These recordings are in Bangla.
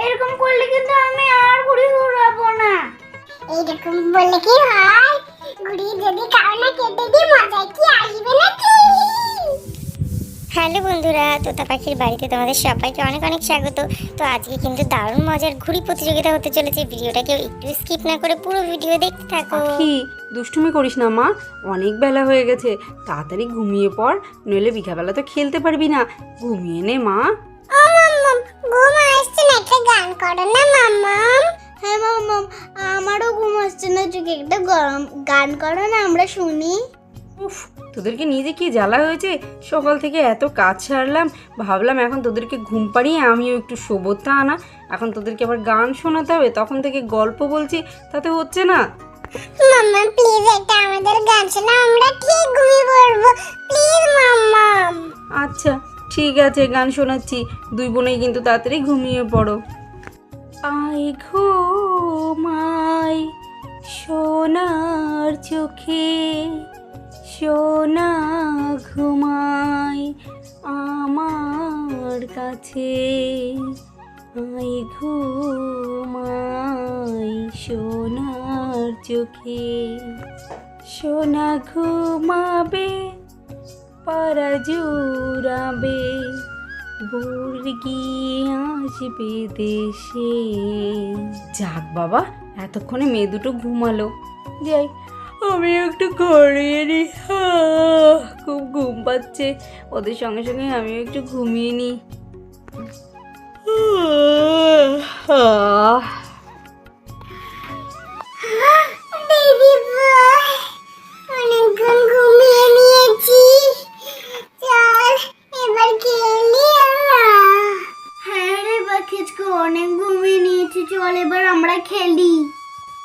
এরকম করলে কিন্তু আমি আর ঘুড়ি উড়াবো না। এইরকম বললে কি হয়? ঘুড়ি যদি কারো না কেটে দিই মজা কি আসবে নাকি? হ্যালো বন্ধুরা, তোতা পাখির বাড়িতে তোমাদের সবাইকে অনেক অনেক স্বাগত। তো আজকে কিন্তু দারুণ মজার ঘুড়ি প্রতিযোগিতা হতে চলেছে। ভিডিওটা কেউ একটু স্কিপ না করে পুরো ভিডিও দেখতে থাকো। পাখি, দুষ্টুমি করিস না মা, অনেক বেলা হয়ে গেছে, তাড়াতাড়ি ঘুমিয়ে পড়, নইলে বিকালবেলা তো খেলতে পারবি না। ঘুমিয়ে নে মা। ঘুম আসছে না, একটা গান করো না মাম্মাম। হ্যাঁ মাম্মাম, আমারও ঘুম আসছে না, চোখে একটা গরম গান করো না, আমরা শুনি। উফ, তোদেরকে নিজে কি জ্বালা হয়েছে। সকাল থেকে এত কাজ সারলাম, ভাবলাম এখন তোদেরকে ঘুম পাড়িয়ে আমিও একটু শোবো, তা না, এখন তোদেরকে আবার গান শোনাতে হবে। তখন থেকে গল্প বলছি, তাতে হচ্ছে না। মাম্মাম প্লিজ একটা আমাদের গান শোনা, আমরা ঠিক ঘুমিয়ে পড়বো প্লিজ মাম্মাম। আচ্ছা ঠিক আছে, গান শোনাচ্ছি। দুই বোনেই কিন্তু তাড়াতাড়ি ঘুমিয়ে পড়ো। আয় ঘুমাই সোনার চোখে, সোনা ঘুমাই আমার কাছে। আয় ঘুমাই সোনার চোখে, সোনা ঘুমাবে পারা জুড়াবে, বর্গি আসবে দেশে। যাক বাবা, এতক্ষণে মেয়ে দুটো ঘুমালো। যাই আমি একটু ঘুমিয়ে নিই, খুব ঘুম পাচ্ছে। ওদের সঙ্গে সঙ্গে আমিও একটু ঘুমিয়ে নিই। বেবি বয়, অনেকক্ষণ ঘুমিয়ে নিয়েছি, চল এবার খেলি আমরা। হ্যাঁ রে পাখিচকু, অনেক ঘুমিয়ে নিয়েছি, চল এবার আমরা খেলি।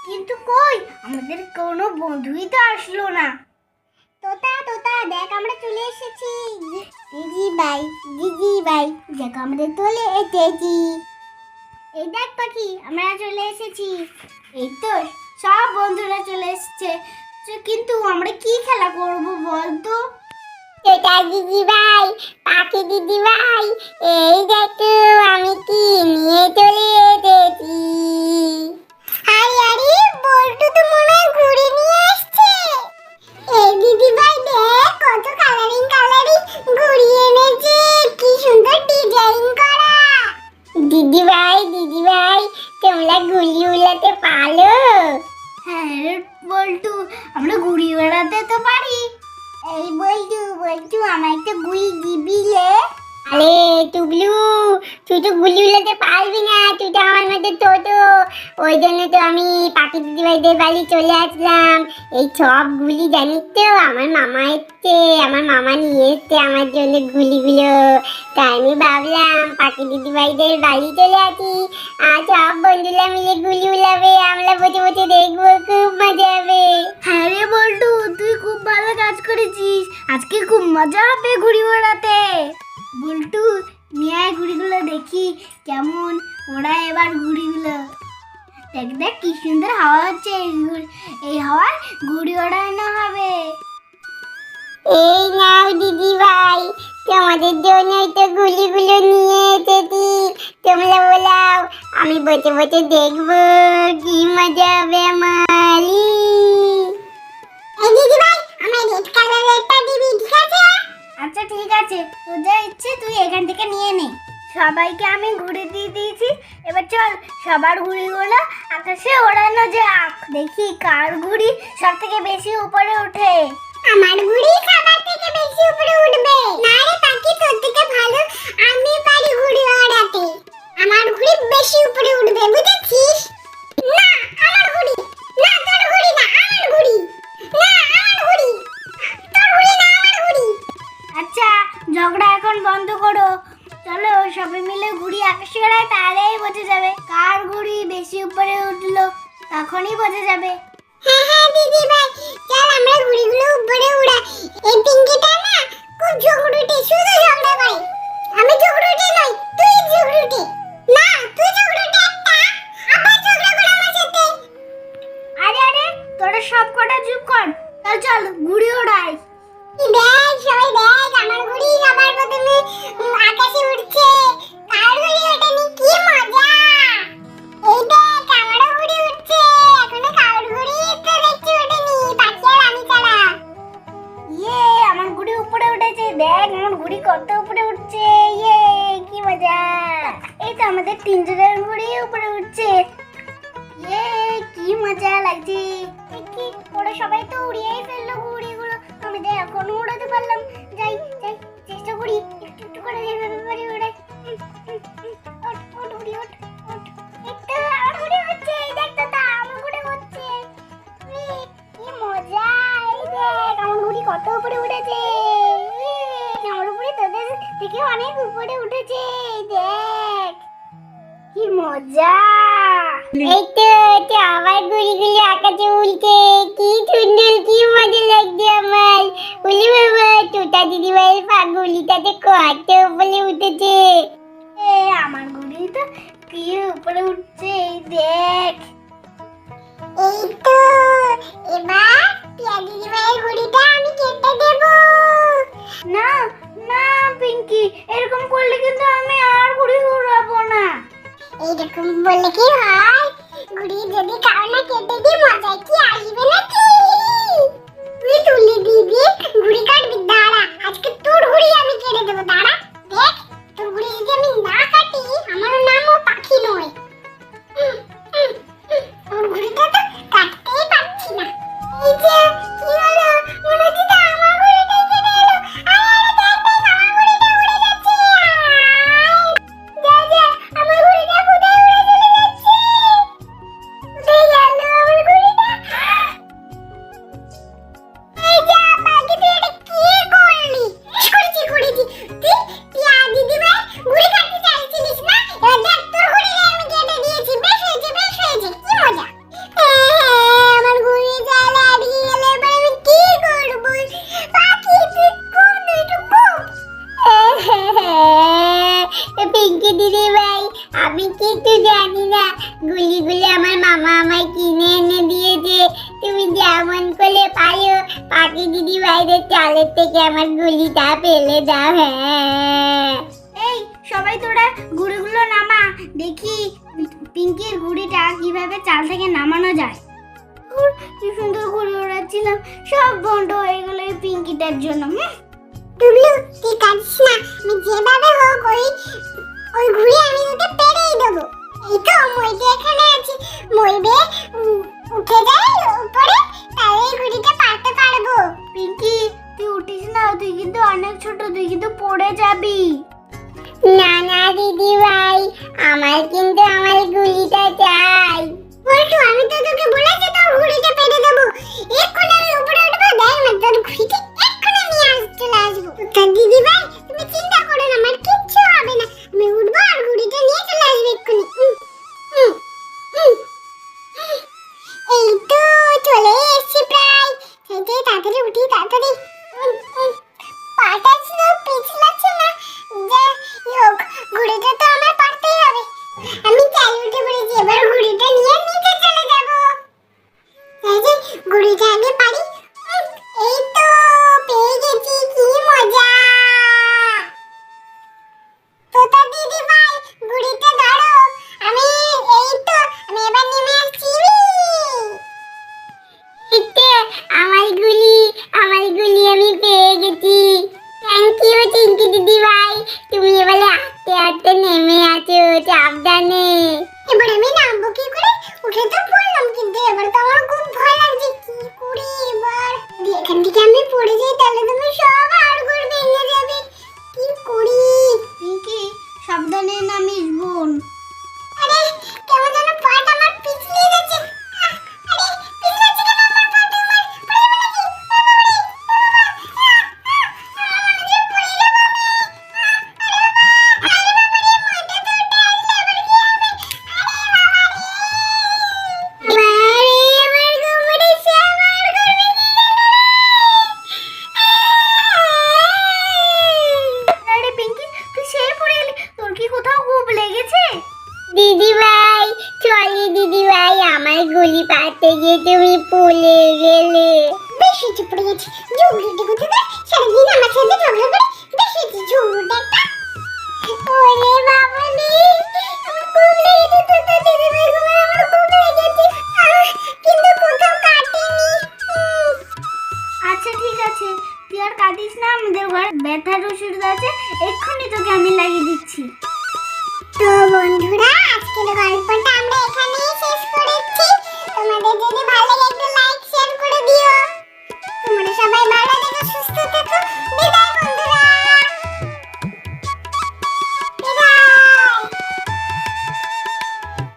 কিন্তু কই, আমাদের কোনো বন্ধুই তো আসলো না। তোতা তোতা দেখ আমরা চলে এসেছি। দিদি ভাই, দিদি ভাই, দেখো আমাদের চলে এসেছি। এই দেখ পাখি, আমরা চলে এসেছি। এই তো সব বন্ধুরা চলে এসেছে, কিন্তু আমরা কি খেলা করবো বল তো? তোতা দিদি ভাই, পাখি দিদি ভাই, এই দেখো আমি কি নিয়ে চলে এসেছি। আরে আরে, বল্টু তো মনে হয় ঘুরে নিয়ে আসছে। এই দিদি ভাই দেখ কত কালারিং কালারিং ঘুড়ি এনেছে, কি সুন্দর ডিজাইন করা। দিদি ভাই তোমরা ঘুড়ি উড়াতে পারো? হ্যাঁ রে বল্টু, আমরা ঘুড়ি বেড়াতে তো পারি। এই বল্টু আমার একটা গুলি দিবি রে। আরে টুবলু, তুই তো গুলি উড়াতে পারবি না, তুই তো আমার মধ্যে ছোট। ওই জন্য তো আমি পাখি দিদিভাইদের বাড়ি চলে আসলাম। এই সব গুলি জানিস তো আমার মামা এসছে, আমার মামা নিয়ে এসছে আমার জন্য গুলিগুলো। তাই আমি ভাবলাম পাখি দিদিভাইদের বাড়ি চলে আসি, আর সব বন্ধুরা মিলে গুলি উড়াবে, আমরা বসে বসে দেখবো, খুব মজা হবে। হ্যাঁ রে বল্টু, তুই খুব ভালো কাজ করেছিস, আজকে খুব মজা হবে ঘুড়ি ওড়াতে। বল্টু নিয়ে আয় ঘুড়িগুলো দেখি কেমন ওড়ায় এবার ঘুড়িগুলো। দেখ দেখ কি সুন্দর হাওয়া হচ্ছে, এই হাওয়ায় ঘুড়ি ওড়ানো হবে। এই নাও দিদি ভাই, তোমাদের জন্যই তো গুলিগুলো নিয়ে এসেছি, তোমরা বলাও, আমি বসে বসে দেখবো, কি মজা হবে আমারই। এই দিদি ভাই, আমার রেড কালারেরটা দিবি, ঠিক আছে? আচ্ছা ঠিক আছে, তোর যা ইচ্ছে তুই এখান থেকে নিয়ে নে। সবাইকে আমি ঘুড়ি দিয়ে দিয়েছি, এবার চল সবার ঘুড়িগুলো আকাশে ওড়ানো যাক, দেখি কার ঘুড়ি সব থেকে বেশি উপরে ওঠে। আমার ঘুড়ি সবার থেকে বেশি উপরে উঠবে। না রে পাখি, তোর থেকে ভালো আমি পারি ঘুড়ি ওড়াতে। আমার ঘুড়ি বেশি উপরে উঠবে, বুঝেছিস? না আমার ঘুড়ি, না তোর ঘুড়ি, না আমার ঘুড়ি, না আমার ঘুড়ি, তোর ঘুড়ি না আমার ঘুড়ি। আচ্ছা ঝগড়া এখন বন্ধ করো, চলো সবাই মিলে ঘুড়ি আকাশে ওড়ায়, তাহলেই বোঝা যাবে কার ঘুড়ি বেশি উপরে উঠলো, তখনই বোঝা যাবে। হ্যাঁ হ্যাঁ দিদি ভাই, চল আমরা ঘুড়িগুলো উপরে উড়াই। এই পিঙ্কিটা না খুব ঝগড়ুটে, শুধু ঝগড়া করে। আমি ঝগড়ুটে নই, তুই ঝগড়ুটে। না তুই ঝগড়ুটে একটা, আবার ঝগড়া করে আমার সাথে। আরে আরে তোরা সব কটা চুপ কর, চল চল ঘুড়ি ওড়াই। দেখ সবাই দেখ, আমার ঘুড়ি সবার প্রথমে আকাশে উঠছে, কার ঘুড়ি ওঠেনি, কি মজা। দেখ আমার ঘুড়ি কত উপরে উঠছে, ইয়ে কি মজা। এই তো আমাদের তিনজনের ঘুড়ি উপরে উঠছে, ইয়ে কি মজা লাগছে। এ কি ওরা সবাই তো উড়িয়েই ফেললো ঘুড়িগুলো, আমি তো এখনো উড়াতে পারলাম। যাই যাই চেষ্টা করি একটু একটু করে যেভাবে পারি উড়াই। ওঠ ওঠ ঘুড়ি ওঠ ওঠ। এই তো আমার ঘুড়ি হচ্ছে, এই দেখ দাদা আমার ঘুড়ি হচ্ছে। কি মজা, এই দেখ আমার ঘুড়ি কত উপরে উঠেছে। আমার উপরে তোদের থেকে অনেক উপরে উঠেছে, এই দেখ কি মজা। এই তো আমার গুড়িগুলি আকাশে উড়ছে, কি সুন্দর, কি মজা লাগছে আমার। বলি বাবা, তোতা দিদিভাইয়ের পাগুলিটাতে কত উপরে উঠেছে। এ আমার ঘুড়ি তো কি উপরে উঠছে, এই দেখ। এই তো এবার টিয়া দিদিভাইয়ের গুড়িটা আমি কেটে দেবো। না না পিঙ্কি, এরকম করলে কিন্তু আমি আর ঘুড়ি উড়াবো না। এইরকম বললে কি হয়? ঘুড়ি যদি কারো না কেটে দিই মজা কি আসবে নাকি? তুই তুলে দিবি, ঘুড়ি কাটবি, দাঁড়া আজকে তোর ঘুড়ি আমি কেটে দেবো, দাঁড়া দেখ। তোর ঘুড়ি যদি আমি না কাটি আমার নামও পাখি নয়। তোর ঘুড়িটা তো কাটতেই পারছি না। এই যে কি হলো, মনে হচ্ছে তো আমার ঘুড়িটাই কেটে এলো। আরে দেখ দেখ আমার ঘুড়িটা উড়ে যাচ্ছে। যা যা আমার ঘুড়িটা কোথায় উড়ে চলে যাচ্ছে? কোথায় গেল আমার ঘুড়িটা? এই যা পাখি, তুই এটা কি করলি? করেছি তুই টিয়া দিদিভাই ঘুড়ি কাটতে চাইছিলিস না, এবার দেখ তোর ঘুড়ি আমি কেটে দিয়েছি। বেশ হয়েছে বেশ হয়েছে, কি মজা। আমার ঘুড়ি জ্বালা হারিয়ে গেল, এবার আমি কি করবো? পাখি তুই কোন একটু পিঙ্কি দিদি ভাই, আমি কিছু জানি না। গুলিগুলি আমার মামা আমায় কিনে এনে দিয়েছে। তুমি যেমন করে পারো পাখি দিদি ভাইদের চালের থেকে আমার গুলিটা ফেলে দাও। হ্যাঁ এই সবাই তোরা ঘুড়িগুলো নামা, দেখি পিঙ্কির ঘুড়িটা কিভাবে চাল থেকে নামানো যায়। কি সুন্দর ঘুড়ি ওড়াচ্ছিলাম, সব বন্ধ হয়ে গেল এই পিঙ্কিটার জন্য। টুবলু তুই কাঁদিস না, আমি যেভাবে হোক ওই ঘুড়ি আমি তোকে পেরেই দেবো। এই তো মইবে এখানে আছে, মইবে উঠে যায় উপরে, তাহলে এই ঘুড়িটা পারতে পারবো। পিঙ্কি তুই উঠিস না, তুই কিন্তু অনেক ছোট, তুই কিন্তু পড়ে যাবি। না না দিদি ভাই, আমার কিন্তু আমার গুলিটা চাই। বলটু আমি তো তোকে বলেছি তোর ঘুড়িটা পেরে দেবো, এক্ষুনি আমি উপরে উঠবো। দেখ না তোর ঘুড়িটা এক্ষুনি নিয়ে চলে আসবো। তোর দিদি ভাই তুমি চিন্তা করো না, আমার কিচ্ছু হবে না। আমি উঠবো আর ঘুড়িটা নিয়ে চলে আসবো এক্ষুনি। এই তো চলে এসছি প্রায়। তাড়াতাড়ি উঠি তাড়াতাড়ি। পাটা ছিল পিছলাচ্ছে না, যাই হোক ঘুড়িটা তো আমার পারতেই হবে। আমি চাই উঠে পড়েছি, এবার ঘুড়িটা নিয়ে নিচে চলে যাবো। এই যে ঘুড়িটা আগে পারি। এই তো পেয়ে গেছি, কি মজা। তোতা দিদি ভাই ঘুড়িটা ধরো, আমি এই তো আমি এবার নেমে আসছি। আমার গুলি আমি পেয়ে গেছি। থ্যাংক ইউ চিঙ্কি দিদি ভাই, তুমি এবারে আস্তে আস্তে নেমে আছো সাবধানে। এবার আমি নামবো কি করে? উঠে তো পড়লাম, কিন্তু এবার তো আমার খুব ভয় লাগছে। কি করি এবার? এখান থেকে আমি পড়ে যাই তাহলে তো আমি সব হাড়গোড় ভেঙে যাবে। কি করি? পিঙ্কি সাবধানে নামিস বোন। আরে কেমন যেন পাটা আমার পিছলিয়ে যাচ্ছে। আরে পিছলাচ্ছে কেন আমার পাটা? আমার পড়ে যাবো নাকি? আরে পিঙ্কি তুই সেই পড়ে গেলি, তোর কি কোথাও খুব লেগেছে? দিদি ভাই চলি, দিদি ভাই আমার গুলি পাতে গিয়ে তুমি পড়ে গেলে। বেশ হয়েছে পড়ে গেছি, ঝুমরুটি কোথায়? সারাদিন আমার সাথে ঝগড়া করে বেশ হয়েছে ঝুমরুটা একটা। ওরে বাবা রে, আমার খুব লেগেছে তো দিদি ভাই, আমার খুব লেগেছে। কিন্তু কোথাও কাটেনি। আচ্ছা ঠিক আছে, তুই আর কাঁদিস না, আমাদের ঘরে ব্যথা এক্ষুনি তোকে আমি লাগিয়ে দিচ্ছি। তো বন্ধুরা, আজকের গল্পটা আমরা এখানেই শেষ করেছি। তোমাদের যদি ভালো লাগে একটা